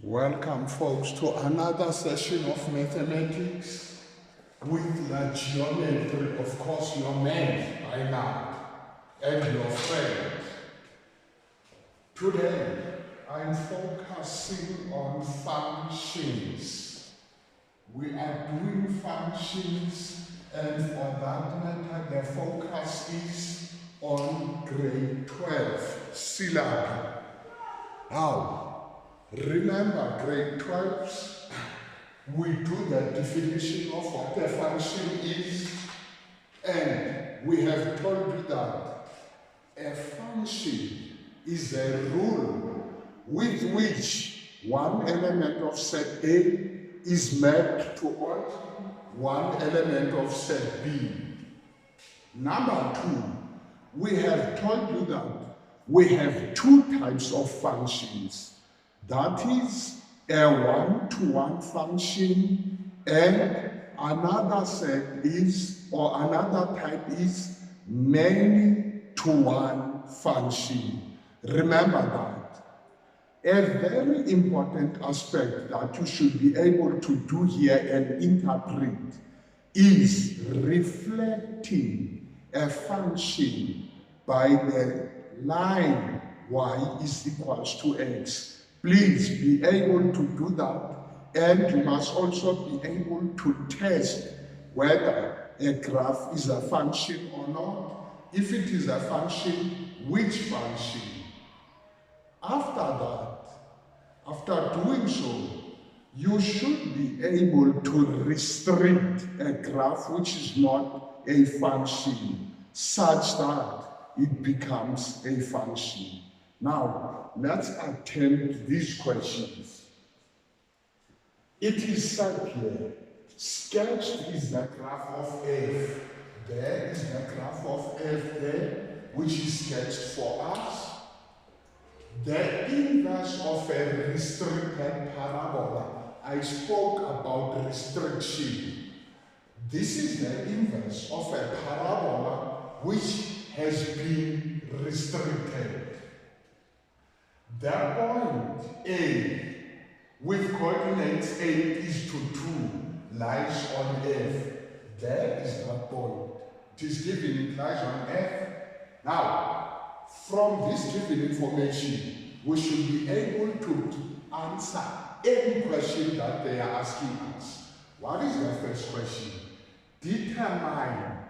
Welcome, folks, to another session of mathematics with the geometry. Of course, your man by now and your friend. Today, I'm focusing on functions. We are doing functions, and for that matter, the focus is on grade 12 syllabus. Now, remember, grade 12s, we do the definition of what a function is, and we have told you that a function is a rule with which one element of set A is mapped to one element of set B. Number two, we have told you that we have two types of functions. That is a one-to-one function, and another set is, or another type is many-to-one function. Remember that. A very important aspect that you should be able to do here and interpret is reflecting a function by the line y is equals to x. Please be able to do that, and you must also be able to test whether a graph is a function or not. If it is a function, which function? After doing so, you should be able to restrict a graph which is not a function such that it becomes a function. Now, let's attempt these questions. It is said here, sketched is the graph of f. There is the graph of f there, which is sketched for us. The inverse of a restricted parabola. I spoke about restriction. This is the inverse of a parabola which has been restricted. The point A with coordinates 8 is to 2 lies on F. There is that point. It is given, it lies on F. Now, from this given information, we should be able to answer any question that they are asking us. What is the first question? Determine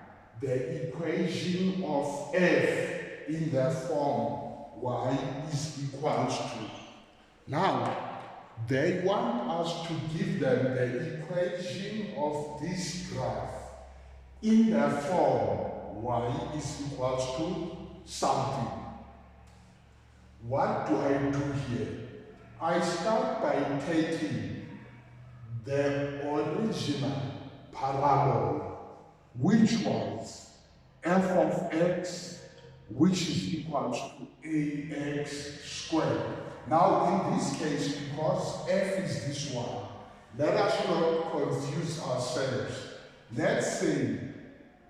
the equation of F in the form y is equals to. Now, they want us to give them the equation of this graph in the form y is equals to something. What do I do here? I start by taking the original parabola, which was f of x, which is equals to ax squared. Now, in this case, because f is this one, let us not confuse ourselves. Let's say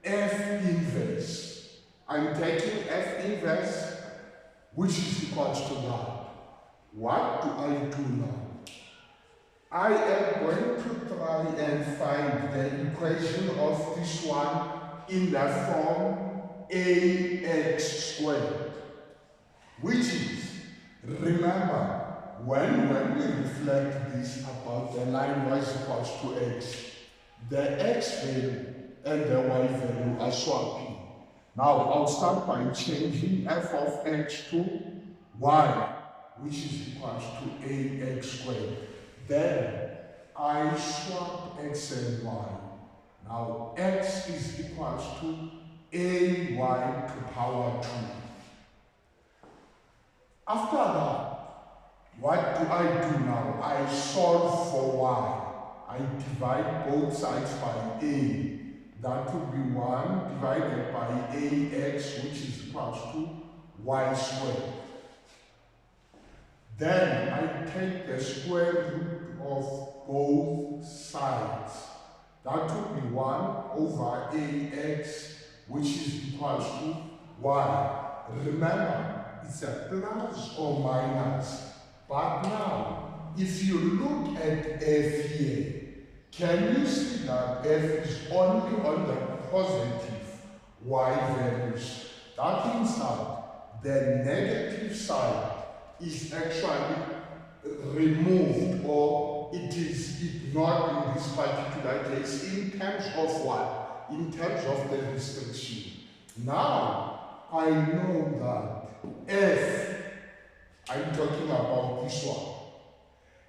f inverse. I'm taking f inverse, which is equals to that. What do I do now? I am going to try and find the equation of this one in the form ax squared, which is, remember, when we reflect this about the line y is equals to x, the x value and the y value are swapping. Now, I'll start by changing f of x to y, which is equals to ax squared. Then, I swap x and y. Now, x is equals to ay to power 2. After that, what do I do now? I solve for y. I divide both sides by a. That would be 1 divided by ax, which is equals to y squared. Then I take the square root of both sides. That would be 1 over ax, which is equals to y. Remember, it's a plus or minus, but now if you look at f here, can you see that f is only on the positive y values? That means that the negative side is actually removed, or it is ignored in this particular case in terms of what? In terms of the restriction. Now, I know that f, I'm talking about this one,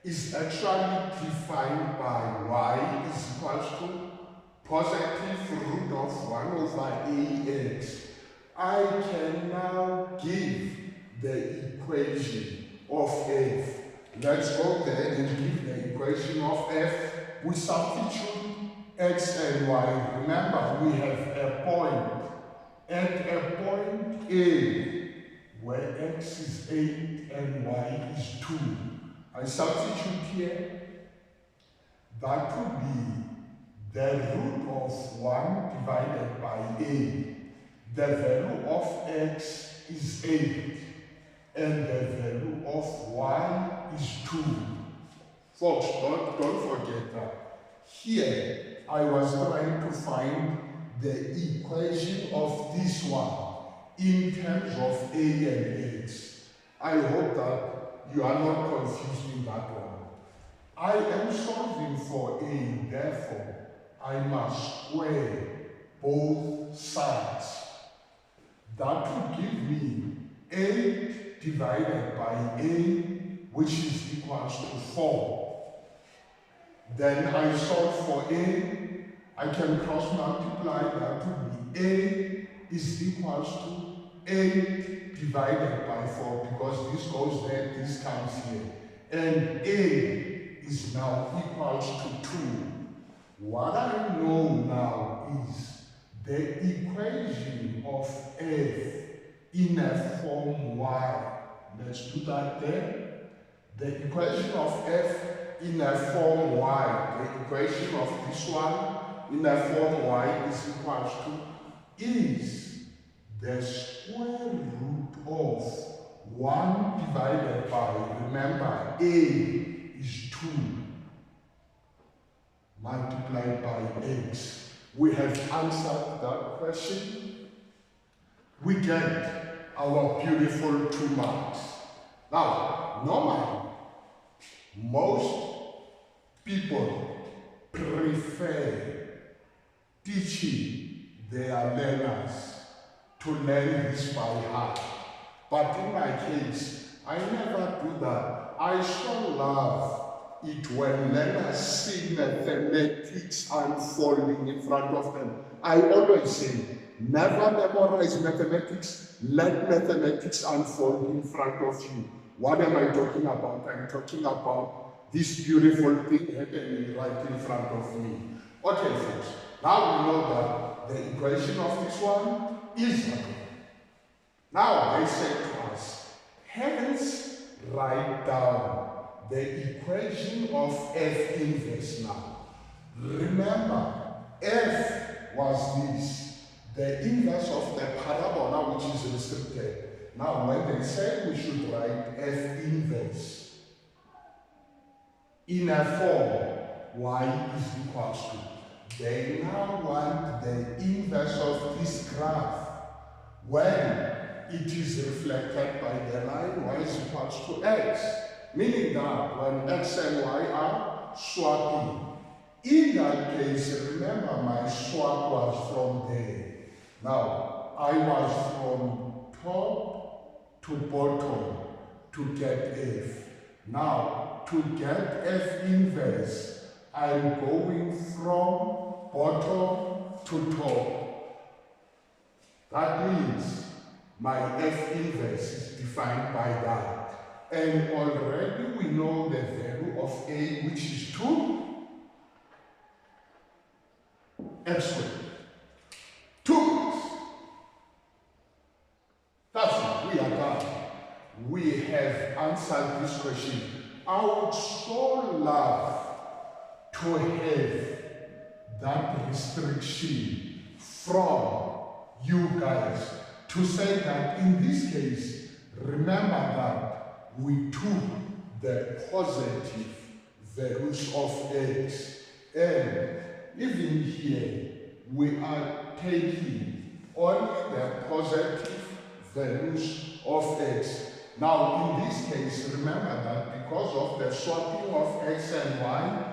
is actually defined by y is equals to positive root of 1 over ax. I can now give the equation of f. Let's go there and give the equation of f. We substitute x and y. Remember, we have a point. At a point A, where x is 8 and y is 2. I substitute here. That would be the root of 1 divided by a. The value of x is 8. And the value of y is 2. Folks, don't forget that. Here, I was trying to find the equation of this one in terms of a and x. I hope that you are not confused in that one. I am solving for a, therefore, I must square both sides. That would give me 8 divided by a, which is equals to 4. Then I solve for a. I can cross multiply. That would be a is equals to 8 divided by 4, because this goes there, this comes here. And a is now equals to 2. What I know now is the equation of f in a form y. Let's do that there. The equation of f in a form y, the equation of this one in a form y is equals to, is the square root of 1 divided by, remember, a is 2, multiplied by x. We have answered that question. We get our beautiful 2 marks. Now, normally, most people prefer teaching their learners to learn this by heart. But in my case, I never do that. I so love it when learners see mathematics unfolding in front of them. I always say, never memorize mathematics, let mathematics unfold in front of you. What am I talking about? I'm talking about this beautiful thing happening right in front of me. Okay, folks, now we know that the equation of this one is okay. Now they say to us, hence write down the equation of f inverse now. Remember, f was this, the inverse of the parabola which is restricted. Now when they say we should write f inverse in a form y is equals to, they now want the inverse of this graph when it is reflected by the line y is equals to x. Meaning that when x and y are swapping, in that case, remember my swap was from there. Now, I was from top to bottom to get f. Now, to get f inverse, I'm going from bottom to top. That means my f inverse is defined by that. And already we know the value of a, which is 2 x squared. 2. That's it, we are done. We have answered this question. I would so love to have that restriction from you guys to say that in this case, remember that we took the positive values of x. And even here, we are taking only the positive values of x. Now, in this case, remember that because of the swapping of x and y,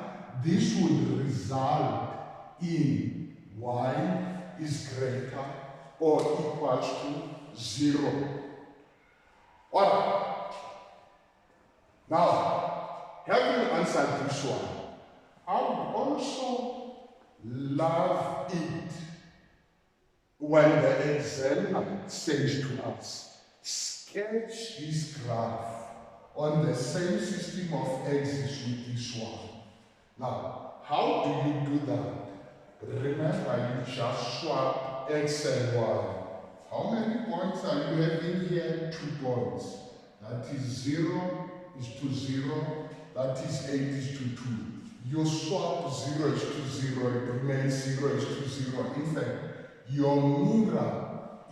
this would result in y is greater or equals to 0. Alright. Now, having answered this one, I would also love it when the examiner says to us, sketch this graph on the same system of axes with this one. Now, how do you do that? Remember, you just swap x and y. How many points are you having here? 2 points. That is 0 is to 0. That is 8 is to 2. You swap 0 is to 0. It remains 0 is to 0. In fact, your mirror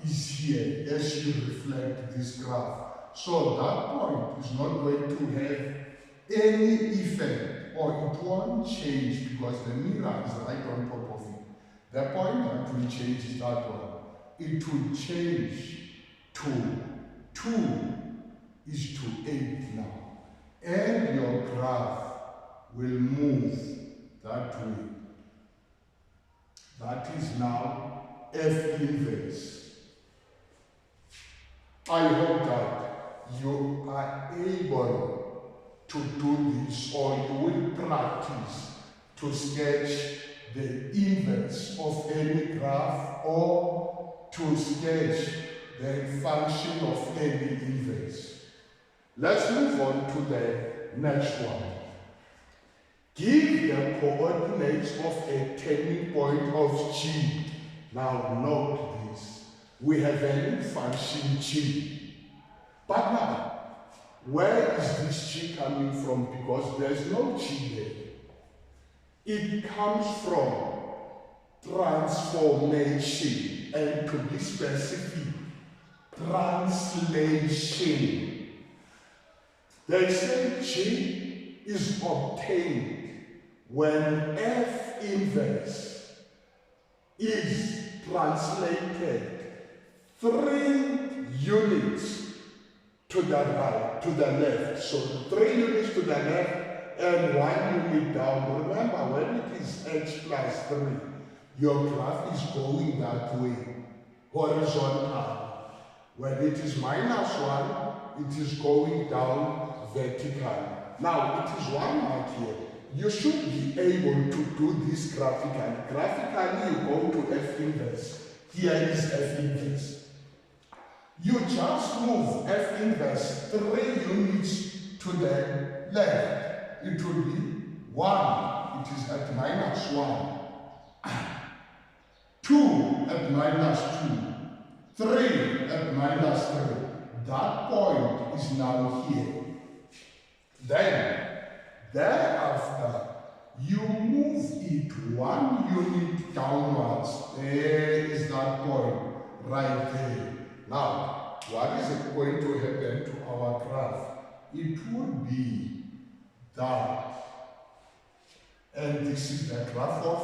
is here as you reflect this graph. So that point is not going to have any effect, or it won't change because the mirror is right on top of it. The point that will change is that one. It will change to 2 is to 8 now. And your graph will move that way. That is now F inverse. I hope that you are able to do this, or you will practice to sketch the inverse of any graph, or to sketch the function of any inverse. Let's move on to the next one. Give the coordinates of a turning point of G. Now note this. We have a new function G. But now, where is this G coming from? Because there's no G there. It comes from transformation, and to be specific, translation. They say G is obtained when F inverse is translated 3 units to the right, to the left. So 3 units to the left and 1 unit down. Remember, when it is h plus 3, your graph is going that way, horizontal. When it is minus 1, it is going down vertical. Now, it is 1 mark here. You should be able to do this graphically. Graphically, you go to F inverse. Here is F inverse. You just move F inverse 3 units to the left. It will be 1. It is at minus 1. 2 at minus 2. 3 at minus 3. That point is now here. Then, thereafter, you move it 1 unit downwards. There is that point right there. Now, what is it going to happen to our graph? It would be that. And this is the graph of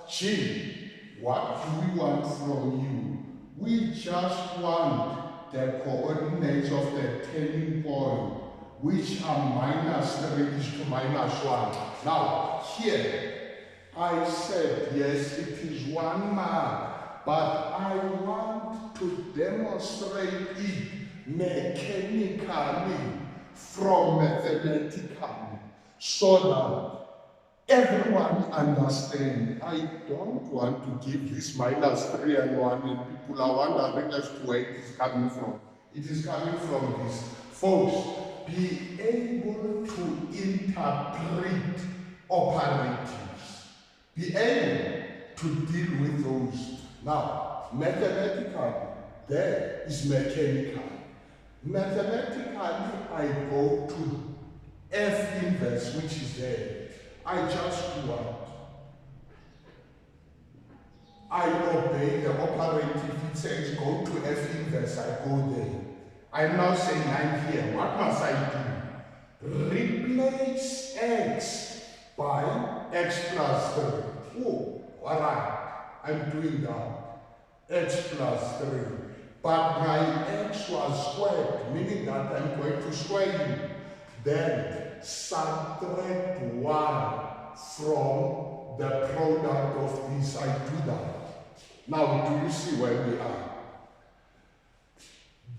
G. What do we want from you? We just want the coordinates of the turning point, which are minus 3 is to minus 1. Now, here, I said, yes, it is 1 mark, but I want to demonstrate it mechanically from mathematically, so that everyone understands. I don't want to give this minus 3 and 1 and people are wondering as to where it is coming from. It is coming from this. Folks, be able to interpret operatives. Be able to deal with those. Now, mathematically, there is mechanical. Mathematically, I go to F inverse, which is there. I just want. I obey the operative. It says go to F inverse, I go there. I'm now saying I'm here. What must I do? replace x by x plus 3. Oh, alright, I'm doing that. X plus 3. But my x was squared, meaning that I'm going to square you. Then subtract 1 from the product of this. I do that. Now, do you see where we are?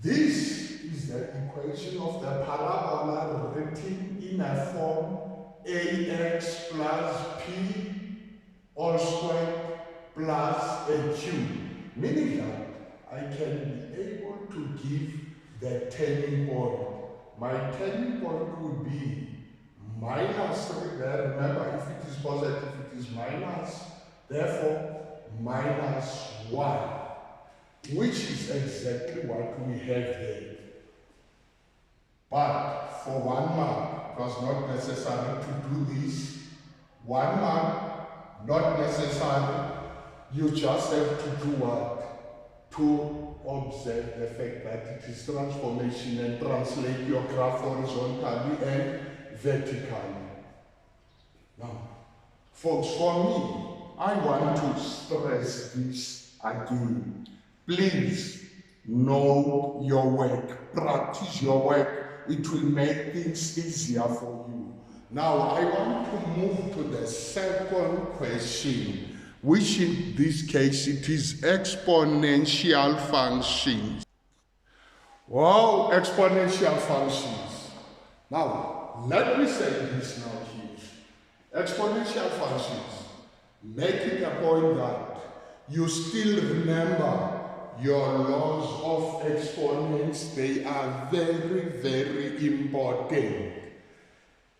This is the equation of the parabola written in a form ax plus p all squared plus a q, meaning that I can be able to give the turning point. My turning point would be minus 3 there. Remember, if it is positive, it is minus. Therefore, minus 1, which is exactly what we have there. But for 1 mark, it was not necessary to do this. 1 mark, not necessary. You just have to do what? To observe the fact that it is transformation and translate your graph horizontally and vertically. Now, folks, for me, I want to stress this again. Please know your work, practice your work. It will make things easier for you. Now, I want to move to the second question, which in this case it is exponential functions. Wow, exponential functions. Now, let me say this now here. Exponential functions. Make it a point that you still remember your laws of exponents. They are very, very important.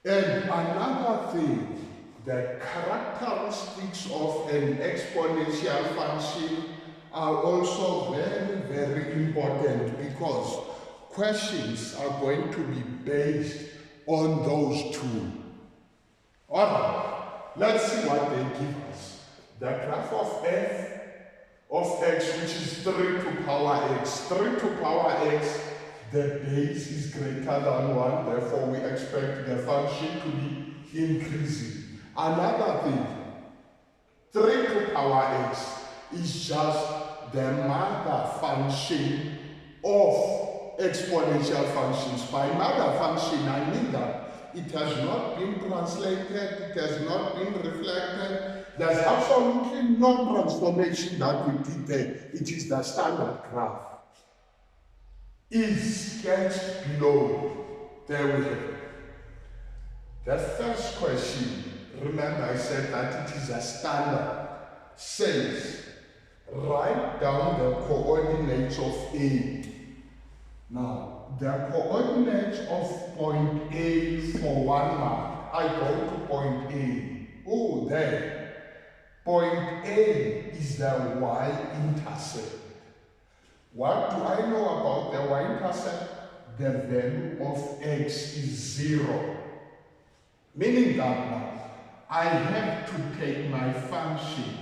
And another thing, the characteristics of an exponential function are also very, very important, because questions are going to be based on those two. Alright, let's see what they give us. The graph of f of x, which is 3 to power x. 3 to power x, the base is greater than 1, therefore we expect the function to be increasing. Another thing, 3 to power x is just the mother function of exponential functions. By mother function, I mean that it has not been translated, it has not been reflected. There's absolutely no transformation that we did there. It is the standard graph. Is sketched below. There we have it. The first question, remember I said that it is a standard, says write down the coordinates of A. Now, the coordinates of point A for 1 mark. I go to point A. Oh, there. Point A is the y-intercept. What do I know about the y-intercept? The value of x is 0. Meaning that now, I have to take my function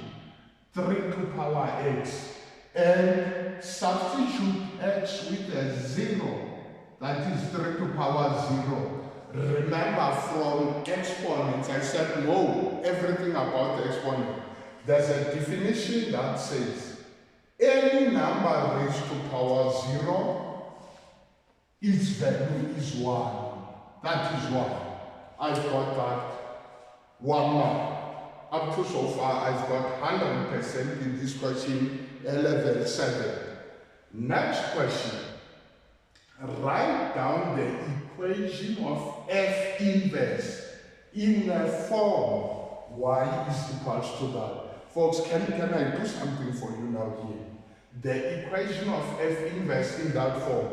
3 to power x and substitute x with a 0. That is 3 to power 0. Remember, from exponents, I said no, everything about the exponent. There's a definition that says any number raised to power 0, its value is 1. That is 1. I've got that 1 mark. Up to so far, I've got 100% in this question, level 7. Next question. Write down the equation of f inverse in a form y is equals to that. Folks, can I do something for you now here? The equation of f inverse in that form.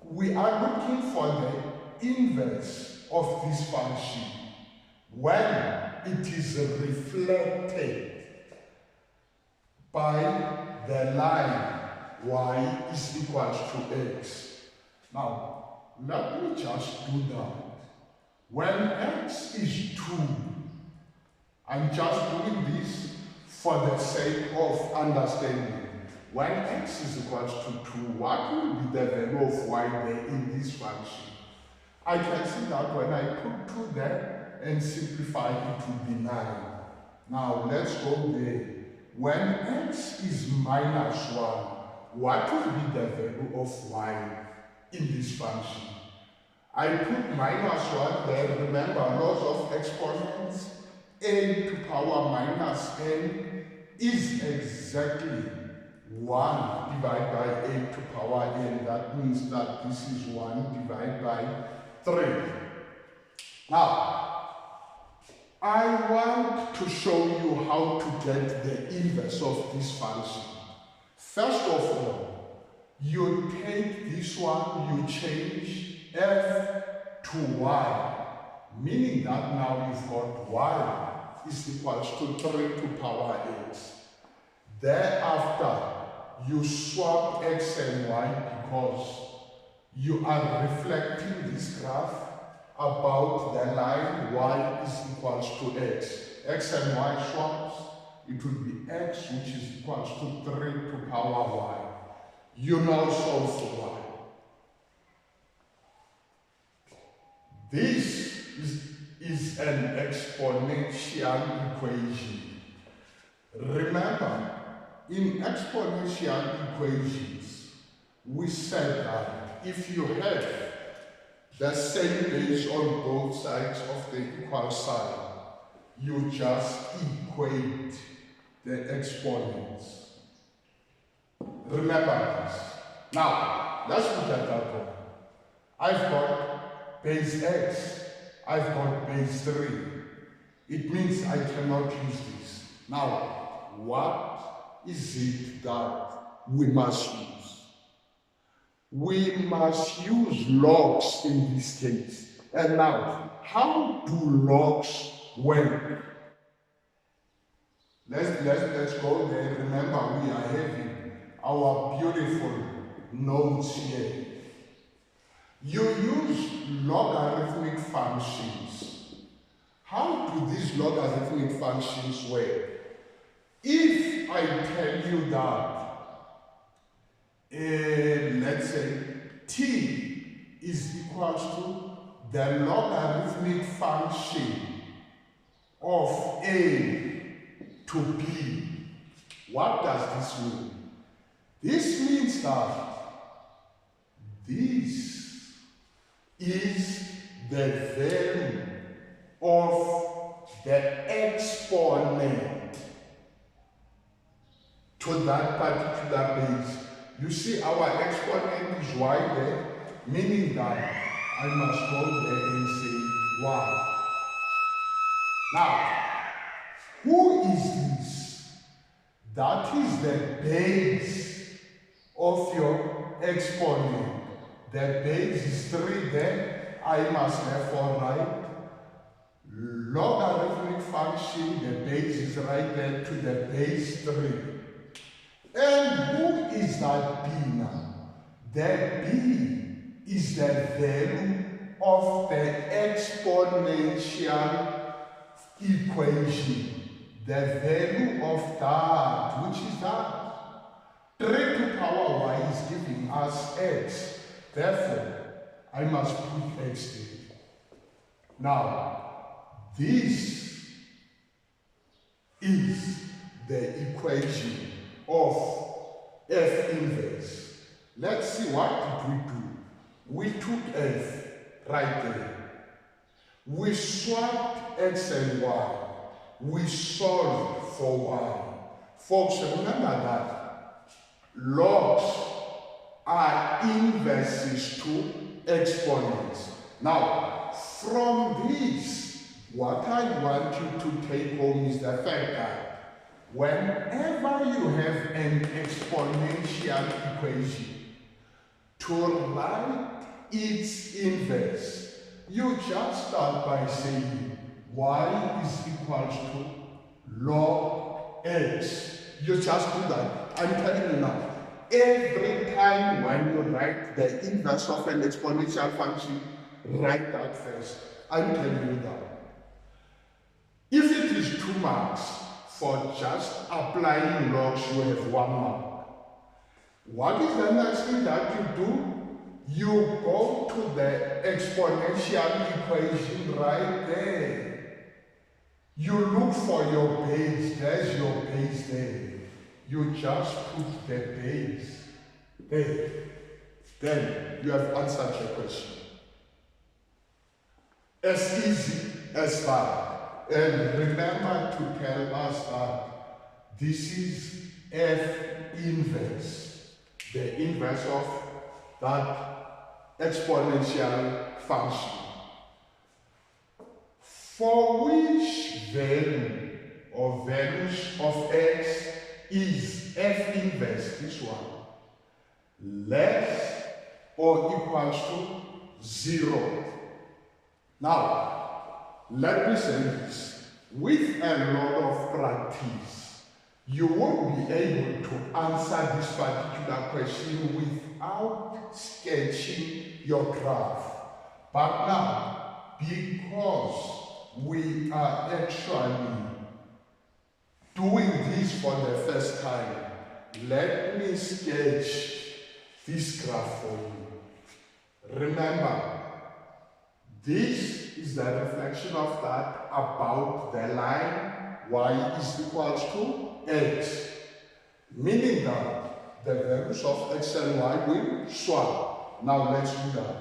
We are looking for the inverse of this function when it is reflected by the line y is equals to x. Now, let me just do that. When x is 2, I'm just doing this for the sake of understanding. When x is equals to 2, what will be the value of y there in this function? I can see that when I put 2 there and simplify, it will be 9. Now let's go there. When x is minus 1, what will be the value of y in this function? I put minus 1 there. Remember, laws of exponents. A to power minus n is exactly 1 divided by a to power n. That means that this is 1 divided by 3. Now, I want to show you how to get the inverse of this function. First of all, you take this one, you change f to y, meaning that now you've got y is equals to 3 to power x. Thereafter, you swap x and y because you are reflecting this graph about the line y is equals to x. X and y swaps, it will be x which is equals to 3 to power y. You now solve for y. This is an exponential equation. Remember, in exponential equations, we said that if you have the same base on both sides of the equal sign, you just equate the exponents. Remember this. Now, let's look at that one. I've got base x, I've got base 3. It means I cannot use this. Now, what is it that we must use? We must use logs in this case. And now, how do logs work? Let's go there. Remember, we are having our beautiful notes here. You use logarithmic functions. How do these logarithmic functions work? If I tell you that let's say t is equals to the logarithmic function of a to b, what does this mean? This means that this is the value of the exponent to that particular base. You see, our exponent is y there, meaning that I must go there and say y. Now, who is this? That is the base of your exponent. The base is 3 there. I must therefore write logarithmic function, the base is right there to the base 3. And who is that b now? The b is the value of the exponential equation. The value of that, which is that 3 to power y is giving us x. Therefore, I must put x there. Now, this is the equation of f inverse. Let's see, what did we do? We took f right there. We swapped x and y. We solved for y. Folks, remember that logs are inverses to exponents. Now, from this, what I want you to take home is the fact that whenever you have an exponential equation, to write its inverse, you just start by saying y is equals to log x. You just do that. I'm telling you now. Every time when you write the inverse of an exponential function, write that first. I'm telling you that. If it is 2 marks for just applying logs, you have 1 mark. What is the next thing that you do? you go to the exponential equation right there. You look for your base. There's your base there. You just put the base there. Then you have answered your question. As easy as that. And remember to tell us that this is F inverse, the inverse of that exponential function. For which value or values of x is F inverse, this one, less or equals to 0? Now, let me say this. With a lot of practice, you won't be able to answer this particular question without sketching your graph. But now, because we are actually doing this for the first time, let me sketch this graph for you. Remember, this is the reflection of that about the line y is equals to x, meaning that the values of x and y will swap. Now let's do that.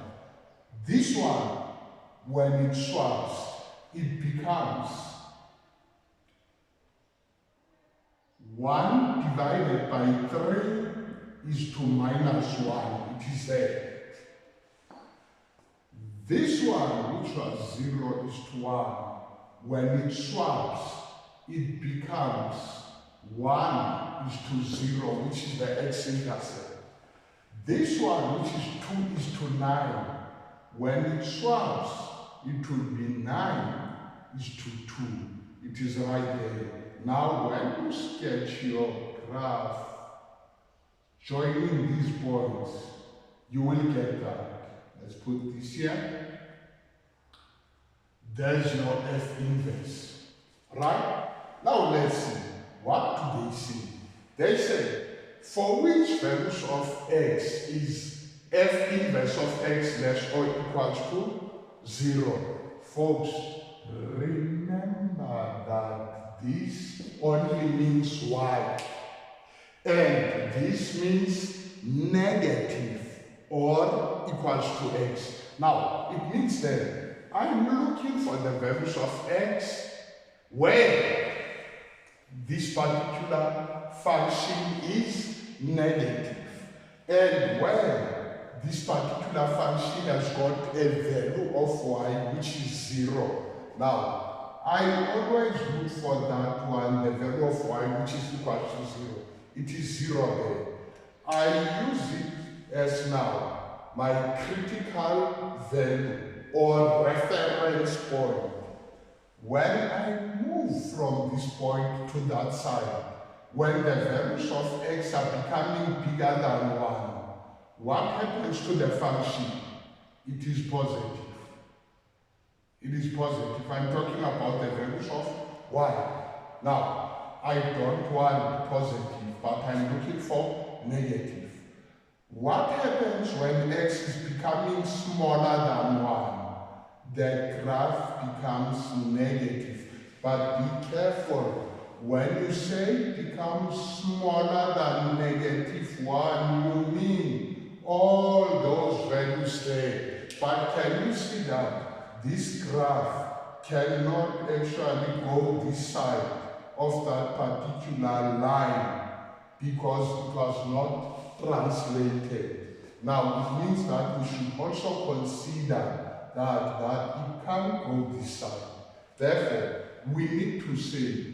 This one, when it swaps, it becomes 1 divided by 3 is to minus 1. It is there. This one, which was 0, is to 1. When it swaps, it becomes 1 is to 0, which is the x-intercept. This one, which is 2, is to 9. When it swaps, it will be 9 is to 2. It is right there. Now, when you sketch your graph, joining these points, you will get that. Let's put this here. There's your F inverse. Right? Now let's see. What do they say? They say, for which values of x is F inverse of x less or equals to 0? Folks, remember that this only means y. And this means negative or equals to x. Now, it means that I'm looking for the values of x where this particular function is negative and where this particular function has got a value of y which is 0. Now, I always look for that one, the value of y which is equal to 0. It is 0 there. I use it as now my critical value or reference point. When I move from this point to that side, when the values of x are becoming bigger than 1, what happens to the function? It is positive. It is positive. I'm talking about the values of y. Now, I don't want positive, but I'm looking for negative. What happens when x is becoming smaller than 1? The graph becomes negative. But be careful. When you say becomes smaller than -1, you mean all those values there. But can you see that this graph cannot actually go this side of that particular line because it was not translated. Now, it means that we should also consider that it can't go this side. Therefore, we need to say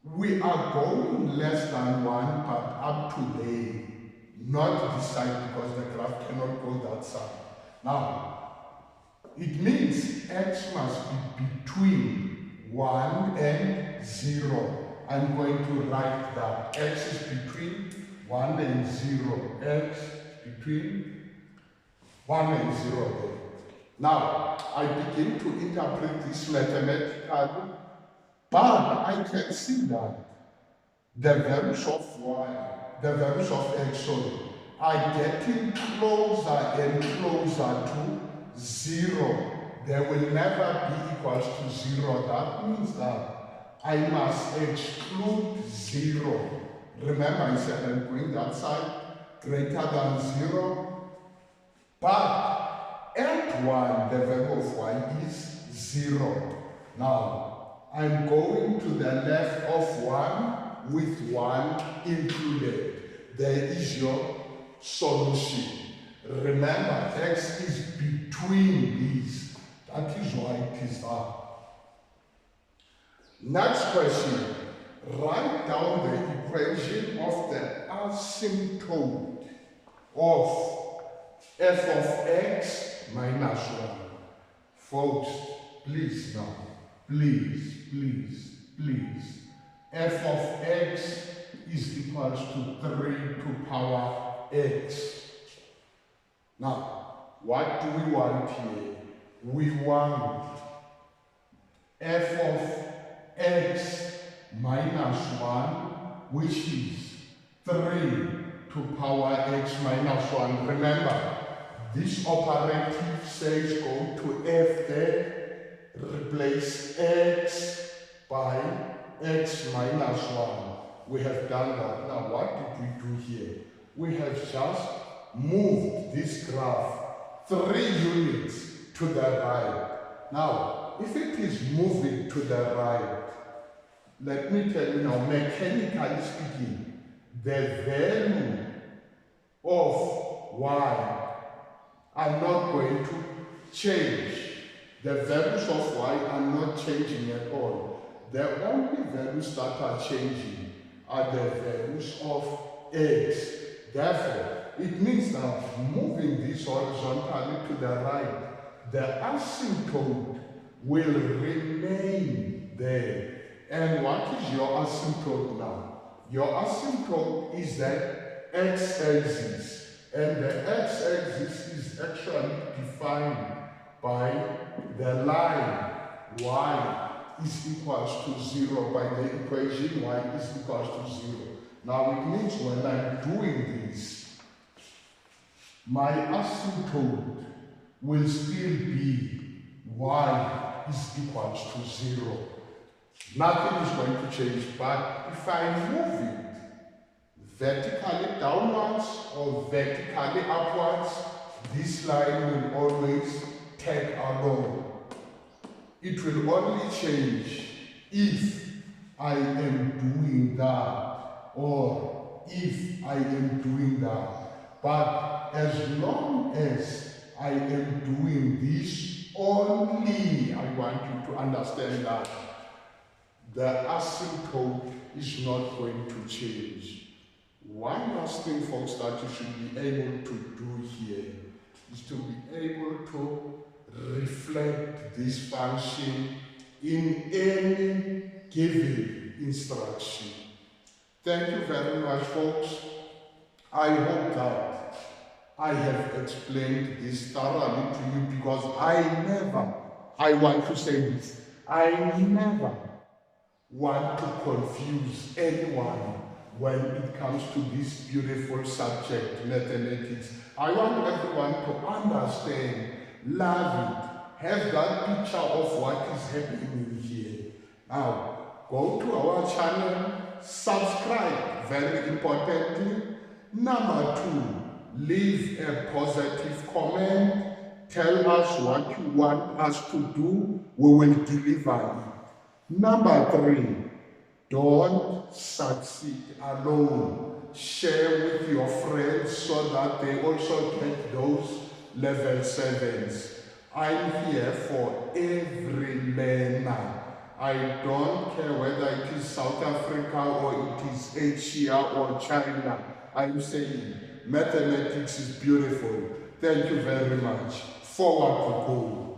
we are going less than 1, but up to there, not this side because the graph cannot go that side. Now, it means x must be between 1 and 0. I'm going to write that x is between 1 and 0. X between 1 and 0 there. Now, I begin to interpret this mathematically, but I can see that the values of y, the values of x, sorry, are getting closer and closer to 0. They will never be equals to 0. That means that I must exclude 0. Remember, I said I'm going that side, greater than 0. But at 1, the value of y is 0. Now, I'm going to the left of 1 with 1 included. There is your solution. Remember, x is between these. That is why it is there. Next question. Write down the equation of the asymptote of f of x minus 1. Folks, please now. Please. F of x is equals to 3 to power x. Now, what do we want here? We want f of x minus 1, which is 3 to power x minus 1. Remember, this operative says go to f there, replace x by x minus 1. We have done that. Now, what did we do here? We have just moved this graph 3 units to the right. Now, if it is moving to the right, let me tell you now, mechanically speaking, the value of y are not going to change. The values of y are not changing at all. The only values that are changing are the values of x. Therefore, it means that moving this horizontally to the right, the asymptote will remain there. And what is your asymptote now? Your asymptote is the x-axis. And the x-axis is actually defined by the line y is equals to 0, by the equation y is equals to 0. Now it means when I'm doing this, my asymptote will still be y is equals to 0. Nothing is going to change, but if I move it vertically downwards or vertically upwards, this line will always tag along. It will only change if I am doing that or if I am doing that. But as long as I am doing this only, I want you to understand that the asymptote is not going to change. One last thing, folks, that you should be able to do here is to be able to reflect this function in any given instruction. Thank you very much, folks. I hope that I have explained this thoroughly to you, because I want to say this, I never want to confuse anyone when it comes to this beautiful subject, mathematics. I want everyone to understand, love it, have that picture of what is happening here. Now, go to our channel, subscribe, very importantly. Number 2, leave a positive comment. Tell us what you want us to do. We will deliver it. Number 3, don't succeed alone. Share with your friends so that they also get those level 7s. I'm here for every learner. I don't care whether it is South Africa or it is Asia or China. I'm saying mathematics is beautiful. Thank you very much. Forward to goal.